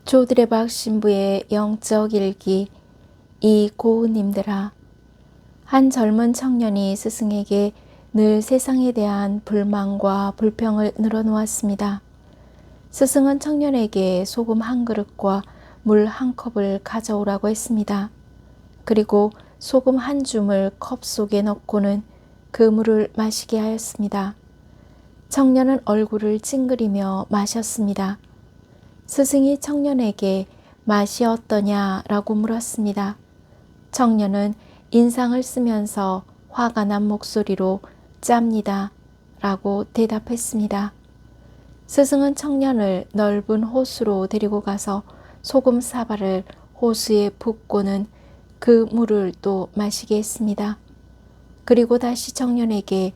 조드레박 신부의 영적 일기. 이 고우님들아, 한 젊은 청년이 스승에게 늘 세상에 대한 불만과 불평을 늘어놓았습니다. 스승은 청년에게 소금 한 그릇과 물 한 컵을 가져오라고 했습니다. 그리고 소금 한 줌을 컵 속에 넣고는 그 물을 마시게 하였습니다. 청년은 얼굴을 찡그리며 마셨습니다. 스승이 청년에게 맛이 어떠냐라고 물었습니다. 청년은 인상을 쓰면서 화가 난 목소리로 짭니다 라고 대답했습니다. 스승은 청년을 넓은 호수로 데리고 가서 소금 사발을 호수에 붓고는 그 물을 또 마시게 했습니다. 그리고 다시 청년에게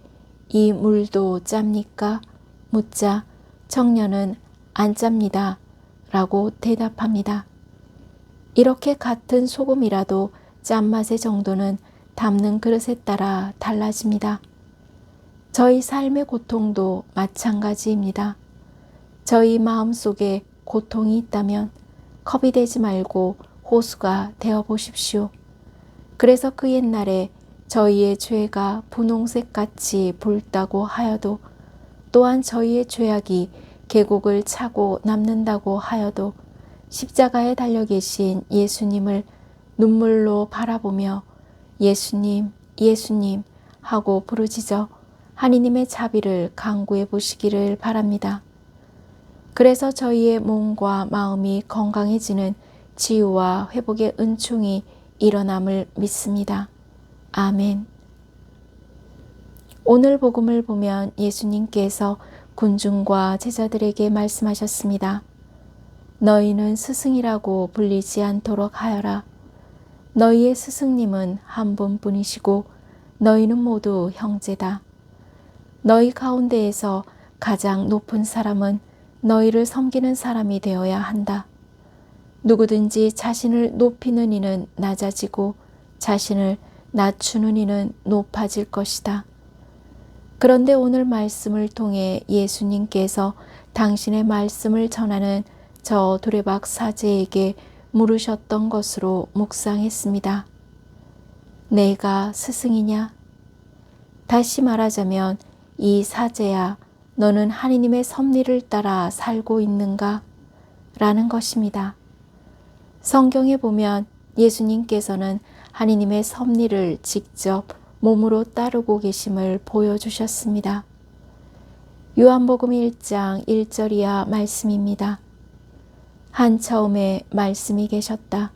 이 물도 짭니까? 묻자 청년은 안 짭니다 라고 대답합니다. 이렇게 같은 소금이라도 짠맛의 정도는 담는 그릇에 따라 달라집니다. 저희 삶의 고통도 마찬가지입니다. 저희 마음속에 고통이 있다면 컵이 되지 말고 호수가 되어 보십시오. 그래서 그 옛날에 저희의 죄가 분홍색같이 붉다고 하여도, 또한 저희의 죄악이 계곡을 차고 남는다고 하여도 십자가에 달려 계신 예수님을 눈물로 바라보며 예수님, 예수님 하고 부르짖어 하느님의 자비를 간구해 보시기를 바랍니다. 그래서 저희의 몸과 마음이 건강해지는 치유와 회복의 은총이 일어남을 믿습니다. 아멘. 오늘 복음을 보면 예수님께서 군중과 제자들에게 말씀하셨습니다. 너희는 스승이라고 불리지 않도록 하여라. 너희의 스승님은 한 분뿐이시고 너희는 모두 형제다. 너희 가운데에서 가장 높은 사람은 너희를 섬기는 사람이 되어야 한다. 누구든지 자신을 높이는 이는 낮아지고 자신을 낮추는 이는 높아질 것이다. 그런데 오늘 말씀을 통해 예수님께서 당신의 말씀을 전하는 저 두레박 사제에게 물으셨던 것으로 묵상했습니다. 내가 스승이냐? 다시 말하자면 이 사제야, 너는 하느님의 섭리를 따라 살고 있는가? 라는 것입니다. 성경에 보면 예수님께서는 하느님의 섭리를 직접 몸으로 따르고 계심을 보여주셨습니다. 요한복음 1장 1절 이하 말씀입니다. 한 처음에 말씀이 계셨다.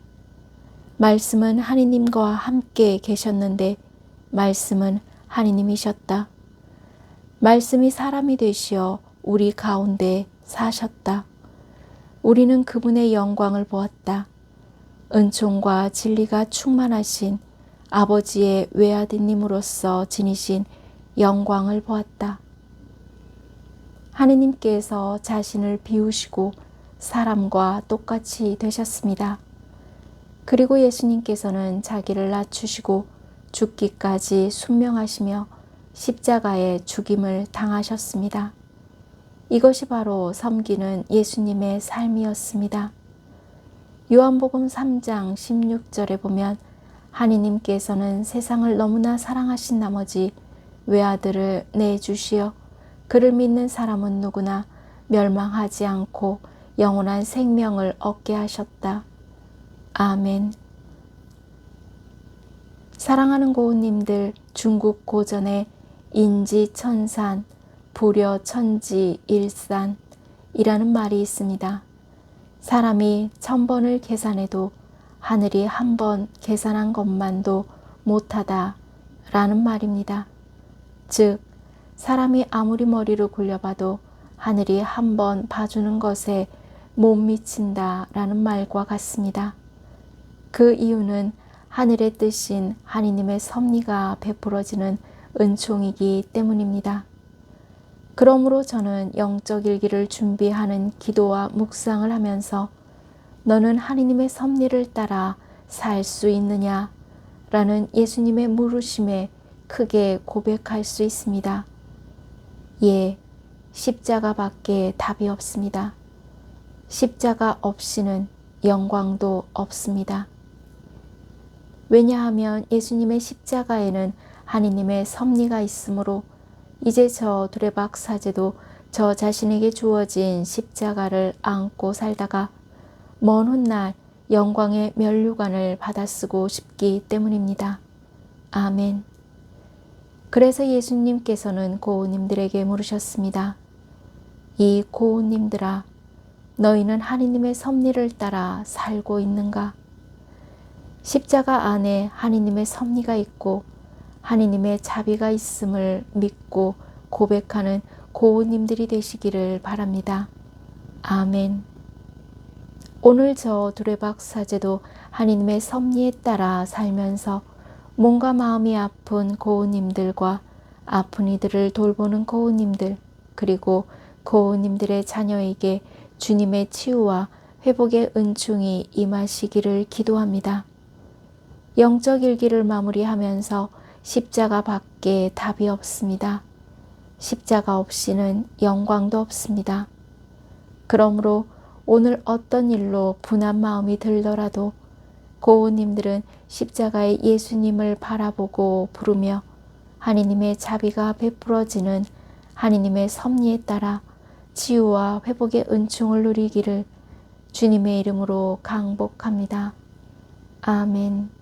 말씀은 하느님과 함께 계셨는데 말씀은 하느님이셨다. 말씀이 사람이 되시어 우리 가운데 사셨다. 우리는 그분의 영광을 보았다. 은총과 진리가 충만하신 아버지의 외아드님으로서 지니신 영광을 보았다. 하느님께서 자신을 비우시고 사람과 똑같이 되셨습니다. 그리고 예수님께서는 자기를 낮추시고 죽기까지 순명하시며 십자가에 죽임을 당하셨습니다. 이것이 바로 섬기는 예수님의 삶이었습니다. 요한복음 3장 16절에 보면 하느님께서는 세상을 너무나 사랑하신 나머지 외아들을 내주시어 그를 믿는 사람은 누구나 멸망하지 않고 영원한 생명을 얻게 하셨다. 아멘. 사랑하는 고운님들, 중국 고전에 인지천산, 불여천지일산이라는 말이 있습니다. 사람이 1000번을 계산해도 하늘이 한 번 계산한 것만도 못하다 라는 말입니다. 즉, 사람이 아무리 머리를 굴려봐도 하늘이 한 번 봐주는 것에 못 미친다 라는 말과 같습니다. 그 이유는 하늘의 뜻인 하느님의 섭리가 베풀어지는 은총이기 때문입니다. 그러므로 저는 영적 일기를 준비하는 기도와 묵상을 하면서 너는 하느님의 섭리를 따라 살 수 있느냐? 라는 예수님의 물으심에 크게 고백할 수 있습니다. 예, 십자가밖에 답이 없습니다. 십자가 없이는 영광도 없습니다. 왜냐하면 예수님의 십자가에는 하느님의 섭리가 있으므로 이제 저 두레박 사제도 저 자신에게 주어진 십자가를 안고 살다가 먼 훗날 영광의 면류관을 받아쓰고 싶기 때문입니다. 아멘. 그래서 예수님께서는 고우님들에게 물으셨습니다. 이 고우님들아, 너희는 하느님의 섭리를 따라 살고 있는가? 십자가 안에 하느님의 섭리가 있고 하느님의 자비가 있음을 믿고 고백하는 고우님들이 되시기를 바랍니다. 아멘. 오늘 저 두레박 사제도 하느님의 섭리에 따라 살면서 몸과 마음이 아픈 고우님들과 아픈 이들을 돌보는 고우님들, 그리고 고우님들의 자녀에게 주님의 치유와 회복의 은총이 임하시기를 기도합니다. 영적 일기를 마무리하면서 십자가 밖에 답이 없습니다. 십자가 없이는 영광도 없습니다. 그러므로 오늘 어떤 일로 분한 마음이 들더라도 고우님들은 십자가의 예수님을 바라보고 부르며 하느님의 자비가 베풀어지는 하느님의 섭리에 따라 치유와 회복의 은총을 누리기를 주님의 이름으로 강복합니다. 아멘.